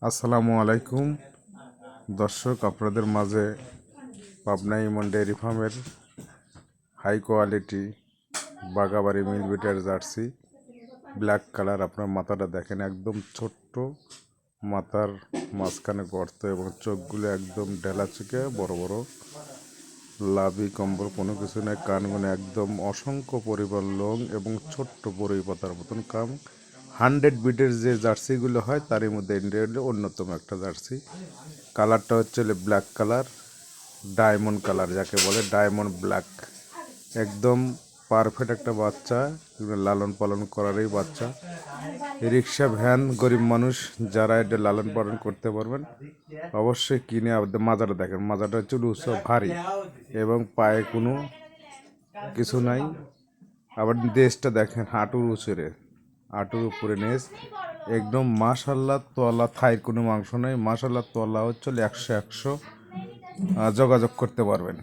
আসসালামু আলাইকুম দর্শক, আপনাদের মাঝে পাবনা ইমন ডেয়ারি ফার্মের হাই কোয়ালিটি বাগাবাড়ি মিল বিটের জার্সি ব্ল্যাক কালার। আপনার মাথাটা দেখেন, একদম ছোট্ট, মাথার মাঝখানে গর্ত এবং চোখগুলো একদম ঢেলা চোখে, বড় বড়, লাভি কম্বল কোনো কিছু নেই, কানগুলো একদম অসংখ্য পরিবার লং এবং ছোট্ট বড়ই পাতার মতন কাম। 100 বিটের যে জার্সিগুলো হয় তারই মধ্যে ইন্ডিয়া অন্যতম একটা জার্সি। কালারটা হচ্ছে ব্ল্যাক কালার, ডায়মন্ড কালার যাকে বলে, ডায়মন্ড ব্ল্যাক। একদম পারফেক্ট একটা বাচ্চা, লালন পালন করারই বাচ্চা। রিক্সা, ভ্যান, গরিব মানুষ যারা এটা লালন পালন করতে পারবেন অবশ্যই কিনে। মাজাটা দেখেন, মাজাটা হচ্ছে উঁচু ভারী এবং পায়ে কোনো কিছু নাই। আবার দেশটা দেখেন, হাঁটুর উঁচুরে, হাঁটুর উপরে নেস একদম। মাশাল্লাহ, তোয়ালা থাইর কোনো মাংস নেই। মাশাল্লাহ, তোয়ালা হচ্ছে 100 যোগাযোগ করতে পারবেন।